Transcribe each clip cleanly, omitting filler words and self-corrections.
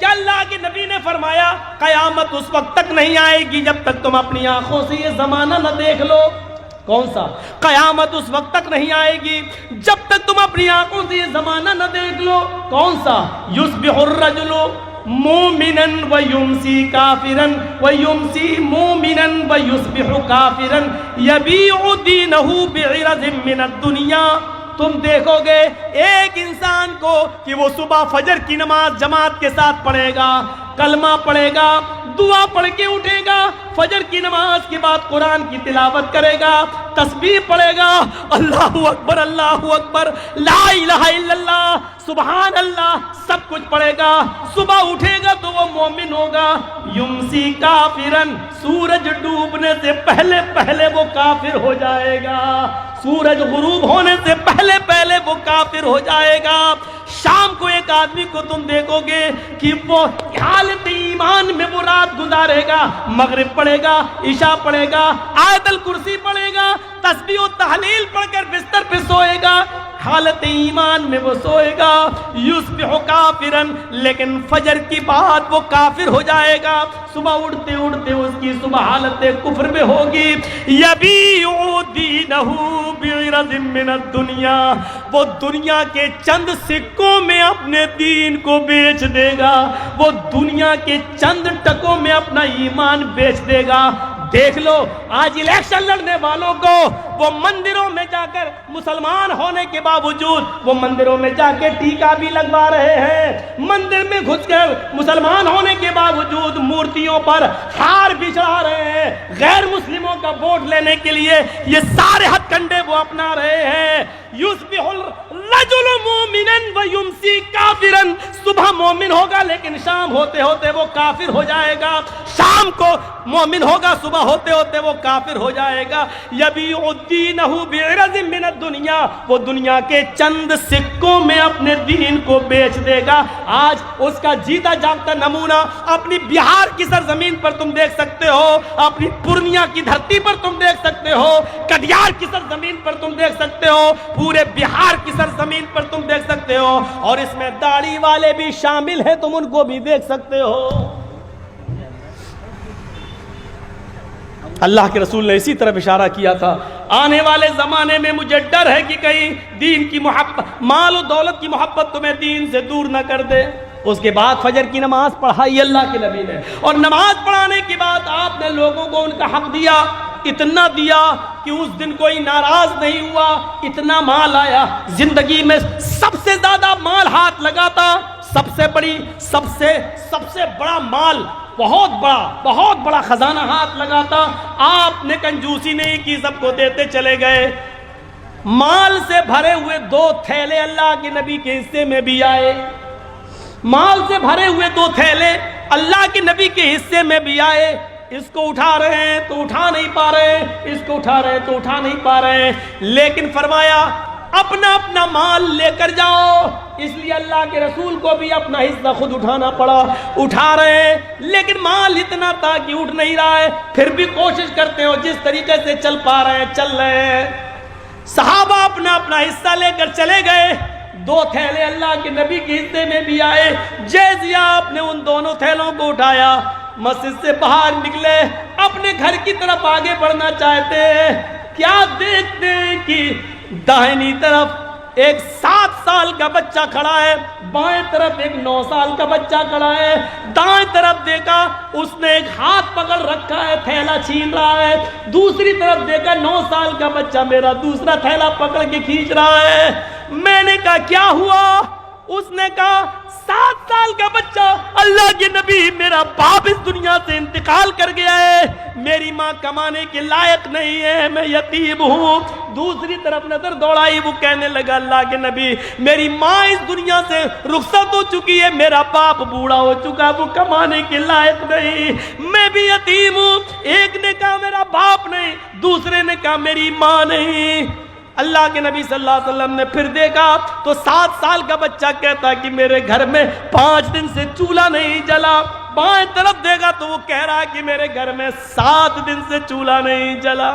کیا اللہ کے نبی نے فرمایا قیامت اس وقت تک نہیں آئے گی جب تک تم اپنی آنکھوں سے یہ زمانہ نہ دیکھ لو. کون سا؟ قیامت اس وقت تک نہیں آئے گی جب تک تم اپنی آنکھوں سے یہ زمانہ نہ دیکھ لو. کون سا؟ یصبح الرجل مومنا ویمسی کافرا ویمسی مومنا ویصبح کافرا یبیع دینہ بعرض من الدنیا. تم دیکھو گے ایک انسان کو کہ وہ صبح فجر کی نماز جماعت کے ساتھ پڑھے گا، کلمہ پڑھے گا، دعا پڑھ کے اٹھے گا، فجر کی نماز کے بعد قرآن کی تلاوت کرے گا، تسبیح پڑھے گا، اللہ اکبر اللہ اکبر، لا الہ الا اللہ، سبحان اللہ، سب کچھ پڑھے گا. صبح اٹھے گا تو وہ مومن ہوگا. یمسی کافرن، سورج ڈوبنے سے پہلے پہلے وہ کافر ہو جائے گا، سورج غروب ہونے سے پہلے پہلے وہ کافر ہو جائے گا. شام کو ایک آدمی کو تم دیکھو گے کہ وہ حالت ایمان میں وہ رات گزارے گا، مغرب پڑھے گا، عشاء پڑھے گا، آیت الکرسی پڑھے گا، تسبیح و تحلیل پڑھ کر بستر پہ سوئے گا، حالت ایمان میں وہ سوئے گا. یصبح کافرن، لیکن فجر کی بعد وہ کافر ہو جائے گا. صبح اٹھتے اٹھتے اس کی صبح حالت کفر میں ہوگی. یبیع دینہ بعرض من الدنیا، وہ دنیا کے چند سکوں میں اپنے دین کو بیچ دے گا، وہ دنیا کے چند ٹکوں میں اپنا ایمان بیچ دے گا. دیکھ لو آج الیکشن لڑنے والوں کو وہ مندروں میں جا کر مسلمان ہونے کے باوجود وہ مندروں میں جا کے ٹیکا بھی لگوا رہے ہیں، مندر میں گھس کر مسلمان ہونے کے باوجود مورتیوں پر ہار بھی چڑھا رہے ہیں. غیر مسلموں کا ووٹ لینے کے لیے یہ سارے ہتھ کنڈے وہ اپنا رہے ہیں. یصبح الرجل مومنا ویمسی کافرا، صبح مومن ہوگا لیکن شام ہوتے ہوتے وہ کافر ہو جائے گا، شام کو مومن ہوگا صبح ہوتے ہوتے وہ کافر ہو جائے گا. یبیع دینہ بعرض من الدنیا، وہ دنیا کے چند سکوں میں اپنے دین کو بیچ دے گا. آج اس کا جیتا جاگتا نمونہ اپنی بہار کی سرزمین پر تم دیکھ سکتے ہو، اپنی پورنیہ کی دھرتی پر تم دیکھ سکتے ہو، کٹیہار کی سرزمین پر تم دیکھ سکتے ہو، پورے بہار کی سرزمین پر تم دیکھ سکتے ہو، اور اس میں داڑھی والے بھی شامل ہیں، تم ان کو بھی دیکھ سکتے ہو. اللہ کے رسول نے اسی طرف اشارہ کیا تھا آنے والے زمانے میں مجھے ڈر ہے کہ کہیں دین کی محبت، مال و دولت کی محبت تمہیں دین سے دور نہ کر دے. اس کے بعد فجر کی نماز پڑھائی اللہ کے نبی نے، اور نماز پڑھانے کے بعد آپ نے لوگوں کو ان کا حق دیا، اتنا دیا کہ اس دن کوئی ناراض نہیں ہوا. اتنا مال آیا، زندگی میں سب سے زیادہ مال ہاتھ لگاتا، سب سے بڑا مال، بہت بڑا خزانہ ہاتھ لگاتا. آپ نے کنجوسی نہیں کی، سب کو دیتے چلے گئے. مال سے بھرے ہوئے 2 تھیلے اللہ کے نبی کے حصے میں بھی آئے، مال سے بھرے ہوئے 2 تھیلے اللہ کے نبی کے حصے میں بھی آئے. اس کو اٹھا رہے ہیں تو اٹھا نہیں پا رہے، اس کو اٹھا رہے ہیں تو اٹھا نہیں پا رہے، لیکن فرمایا اپنا اپنا مال لے کر جاؤ. اس لیے اللہ کے رسول کو بھی اپنا حصہ خود اٹھانا پڑا. اٹھا رہے ہیں لیکن مال اتنا تھا کہ اٹھ نہیں رہا ہے، پھر بھی کوشش کرتے ہو جس طریقے سے چل پا رہے ہیں چل رہے ہیں. صحابہ اپنا اپنا حصہ لے کر چلے گئے. 2 تھیلے اللہ کے نبی کے حصے میں بھی آئے. جیسے آپ نے ان دونوں تھیلوں کو اٹھایا، مسجد سے باہر نکلے، اپنے گھر کی طرف آگے بڑھنا چاہتے ہیں، کیا دیکھتے ہیں کہ داہنی طرف ایک 7 سال کا بچہ کھڑا ہے، بائیں طرف ایک 9 سال کا بچہ کھڑا ہے. دائیں طرف دیکھا، اس نے ایک ہاتھ پکڑ رکھا ہے، تھیلا چھین رہا ہے. دوسری طرف دیکھا، 9 سال کا بچہ میرا دوسرا تھیلا پکڑ کے کھینچ رہا ہے. میں نے کہا کیا ہوا؟ اس نے کہا 7 سال کا بچہ، اللہ کے نبی میرا باپ اس دنیا سے انتقال کر گیا ہے، میری ماں کمانے کے لائق نہیں ہے، میں یتیم ہوں. دوسری طرف نظر دوڑائی، وہ کہنے لگا اللہ کے نبی میری ماں اس دنیا سے رخصت ہو چکی ہے، میرا باپ بوڑھا ہو چکا، وہ کمانے کے لائق نہیں، میں بھی یتیم ہوں. ایک نے کہا میرا باپ نہیں، دوسرے نے کہا میری ماں نہیں. اللہ کے نبی صلی اللہ علیہ وسلم نے پھر دیکھا تو 7 سال کا بچہ کہتا کہ میرے گھر میں 5 دن سے چولہا نہیں جلا. بائیں طرف دیکھا تو وہ کہہ رہا کہ میرے گھر میں 7 دن سے چولہا نہیں جلا.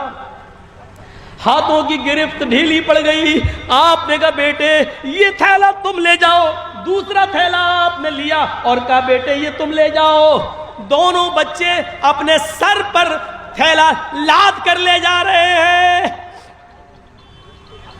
ہاتھوں کی گرفت ڈھیلی پڑ گئی. آپ نے کہا بیٹے یہ تھیلا تم لے جاؤ. دوسرا تھیلا آپ نے لیا اور کہا بیٹے یہ تم لے جاؤ. دونوں بچے اپنے سر پر تھیلا لاد کر لے جا رہے ہیں.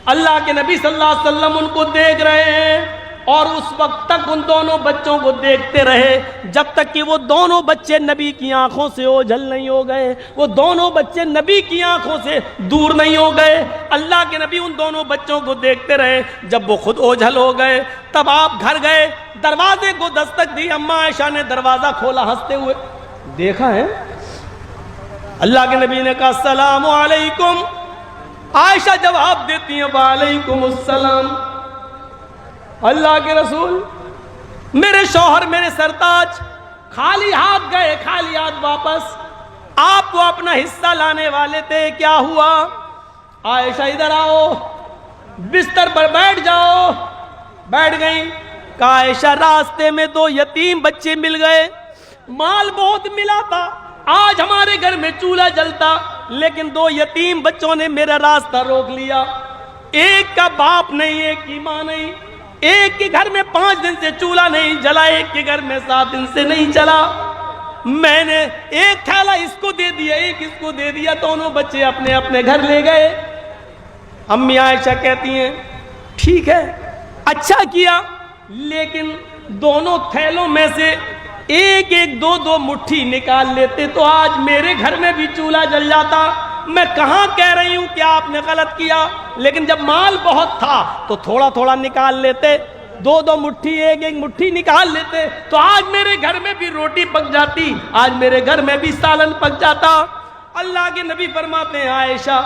اللہ کے نبی صلی اللہ علیہ وسلم ان کو دیکھ رہے ہیں اور اس وقت تک ان دونوں بچوں کو دیکھتے رہے جب تک کہ وہ دونوں بچے نبی کی آنکھوں سے اوجھل نہیں ہو گئے, وہ دونوں بچے نبی کی آنکھوں سے دور نہیں ہو گئے. اللہ کے نبی ان دونوں بچوں کو دیکھتے رہے. جب وہ خود اوجھل ہو گئے تب آپ گھر گئے, دروازے کو دستک دی. اماں عائشہ نے دروازہ کھولا, ہنستے ہوئے دیکھا ہے. اللہ کے نبی نے کہا السلام علیکم. عائشہ جواب دیتی ہیں وعلیکم السلام. اللہ کے رسول, میرے شوہر, میرے سرتاج خالی ہاتھ گئے, خالی ہاتھ واپس. آپ کو اپنا حصہ لانے والے تھے, کیا ہوا؟ عائشہ ادھر آؤ, بستر پر بیٹھ جاؤ. بیٹھ گئی. کہا عائشہ راستے میں 2 یتیم بچے مل گئے, مال بہت ملا تھا, آج ہمارے گھر میں چولہا جلتا, لیکن 2 یتیم بچوں نے میرا راستہ روک لیا. ایک کا باپ نہیں, ایک کی ماں نہیں. ایک کے گھر میں 5 دن سے چولہا نہیں جلا, ایک کے گھر میں 7 دن سے نہیں چلا. میں نے ایک تھیلا اس کو دے دیا, ایک اس کو دے دیا. دونوں بچے اپنے اپنے گھر لے گئے. امی عائشہ کہتی ہیں ٹھیک ہے, اچھا کیا, لیکن دونوں تھیلوں میں سے ایک ایک 2 مٹھی نکال لیتے تو آج میرے گھر میں بھی چولہا جل جاتا. میں کہاں کہہ رہی ہوں کہ آپ نے غلط کیا, لیکن جب مال بہت تھا تو تھوڑا تھوڑا نکال لیتے, 2 مٹھی, ایک ایک مٹھی نکال لیتے تو آج میرے گھر میں بھی روٹی پک جاتی, آج میرے گھر میں بھی سالن پک جاتا. اللہ کے نبی فرماتے ہیں عائشہ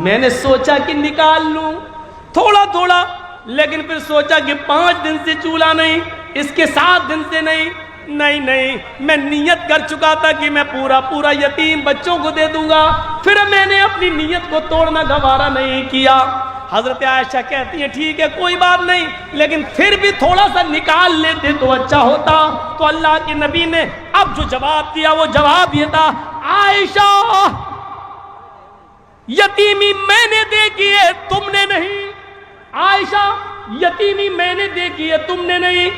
میں نے سوچا کہ نکال لوں تھوڑا تھوڑا, لیکن پھر سوچا کہ 5 دن سے چولہا نہیں, اس کے 7 دن سے نہیں, میں نیت کر چکا تھا کہ میں پورا یتیم بچوں کو دے دوں گا. پھر میں نے اپنی نیت کو توڑنا گوارا نہیں کیا. حضرت عائشہ کہتی ہیں ٹھیک ہے کوئی بات نہیں, لیکن پھر بھی تھوڑا سا نکال لیتے تو اچھا ہوتا. تو اللہ کے نبی نے اب جو جواب دیا وہ جواب یہ تھا عائشہ یتیمی میں نے دیکھی ہے تم نے نہیں. عائشہ یتیمی میں نے دیکھی ہے تم نے نہیں.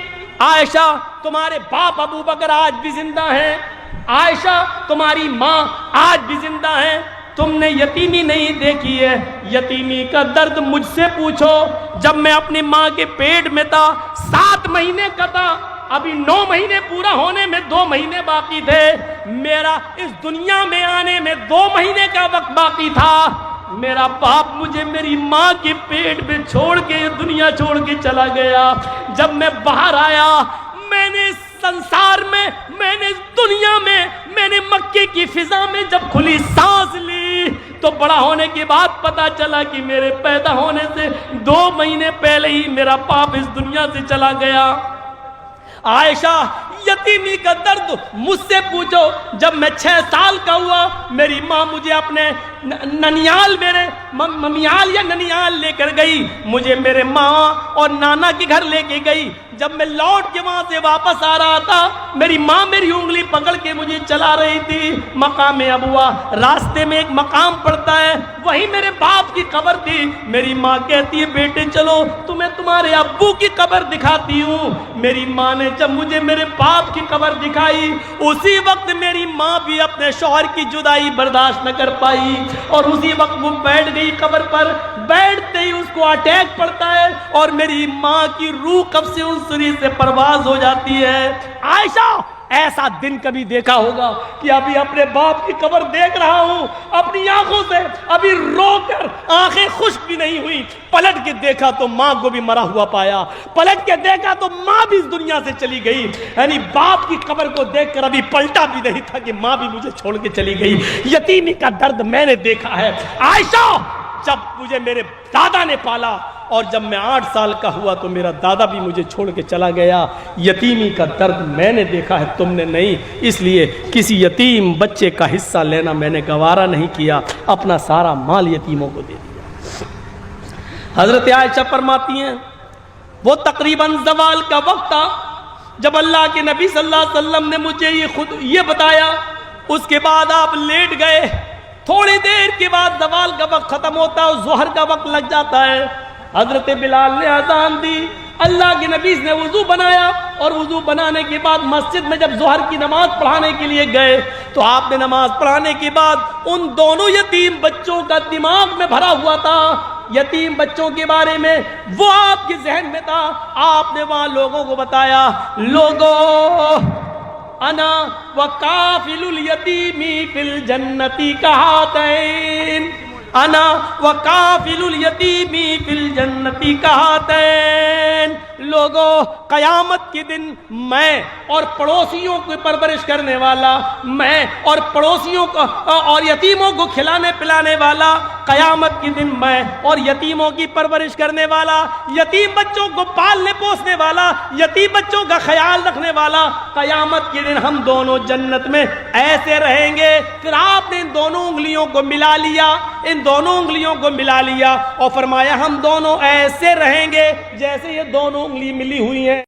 عائشہ تمہارے باپ ابو بکر آج بھی زندہ ہیں, عائشہ تمہاری ماں آج بھی زندہ ہیں, تم نے یتیمی نہیں دیکھی ہے. یتیمی کا درد مجھ سے پوچھو. جب میں اپنی ماں کے پیٹ میں تھا 7 مہینے کا تھا, ابھی 9 مہینے پورا ہونے میں 2 مہینے باقی تھے, میرا اس دنیا میں آنے میں 2 مہینے کا وقت باقی تھا. میرا باپ مجھے میری ماں کے پیٹ میں چھوڑ کے دنیا چھوڑ کے چلا گیا. جب میں باہر آیا میں نے اس سنسار میں, میں نے اس دنیا میں نے مکے کی فضا میں جب کھلی سانس لی تو بڑا ہونے کے بعد پتا چلا کہ میرے پیدا ہونے سے 2 مہینے پہلے ہی میرا باپ اس دنیا سے چلا گیا. عائشہ یتیمی کا درد مجھ سے پوچھو. جب میں 6 سال کا ہوا میری ماں مجھے اپنے ننیال, میرے ممیال یا ننیال لے کر گئی, مجھے میرے ماں اور نانا کے گھر لے کے گئی. جب میں لوٹ کے وہاں سے واپس آ رہا تھا میری ماں میری انگلی پکڑ کے مجھے چلا رہی تھی. مقام ابوا, راستے میں ایک مقام پڑتا ہے, وہی میرے باپ کی قبر تھی. میری ماں کہتی ہے بیٹے چلو تمہیں تمہارے ابو کی قبر دکھاتی ہوں. میری ماں نے جب مجھے میرے باپ کی قبر دکھائی اسی وقت میری ماں بھی اپنے شوہر کی جدائی برداشت نہ کر پائی اور اسی وقت وہ بیٹھ گئی قبر پر. بیٹھتے ہی اس کو اٹیک پڑتا ہے اور میری ماں کی روح قبض سے انصری سے پرواز ہو جاتی ہے. عائشہ ایسا دن کبھی دیکھا ہوگا کہ ابھی اپنے باپ کی قبر دیکھ رہا ہوں اپنی آنکھوں سے, ابھی رو کر آنکھیں خشک بھی نہیں ہوئی, پلٹ کے دیکھا تو ماں کو بھی مرا ہوا پایا, پلٹ کے دیکھا تو ماں بھی اس دنیا سے چلی گئی. یعنی باپ کی قبر کو دیکھ کر ابھی پلٹا بھی نہیں تھا کہ ماں بھی مجھے چھوڑ کے چلی گئی. یتیمی کا درد میں نے دیکھا ہے. عائشہ جب مجھے میرے دادا نے پالا اور جب میں 8 سال کا ہوا تو میرا دادا بھی مجھے چھوڑ کے چلا گیا. یتیمی کا درد میں نے دیکھا ہے تم نے نہیں, اس لیے کسی یتیم بچے کا حصہ لینا میں نے گوارا نہیں کیا, اپنا سارا مال یتیموں کو دے دیا. حضرت عائشہ فرماتی ہیں وہ تقریباً زوال کا وقت تھا جب اللہ کے نبی صلی اللہ علیہ وسلم نے مجھے یہ بتایا. اس کے بعد آپ لیٹ گئے, تھوڑی دیر کے بعد زوال کا وقت ختم ہوتا ہے اور ظہر کا وقت لگ جاتا ہے. حضرت بلال نے اذان دی, اللہ کے نبی نے وضو بنایا اور وضو بنانے کے بعد مسجد میں جب ظہر کی نماز پڑھانے کے لیے گئے تو آپ نے نماز پڑھانے کے بعد ان دونوں یتیم بچوں کا دماغ میں بھرا ہوا تھا، یتیم بچوں کے بارے میں وہ آپ کے ذہن میں تھا. آپ نے وہاں لوگوں کو بتایا، لوگوں انا وکافل الیتیم فی الجنۃ کہاتین، انا وکافل الیتیم فی الجنۃ کہاتین. لوگوں قیامت کے دن میں اور پڑوسیوں کی پرورش کرنے والا، میں اور پڑوسیوں کو اور یتیموں کو کھلانے پلانے والا، قیامت کے دن میں اور یتیموں کی پرورش کرنے والا، یتیم بچوں کو پالنے پوسنے والا، یتیم بچوں کا خیال رکھنے والا، قیامت کے دن ہم دونوں جنت میں ایسے رہیں گے. پھر آپ نے ان دونوں انگلیوں کو ملا لیا، ان دونوں انگلیوں کو ملا لیا اور فرمایا ہم دونوں ایسے رہیں گے جیسے یہ دونوں انگلی ملی ہوئی ہیں.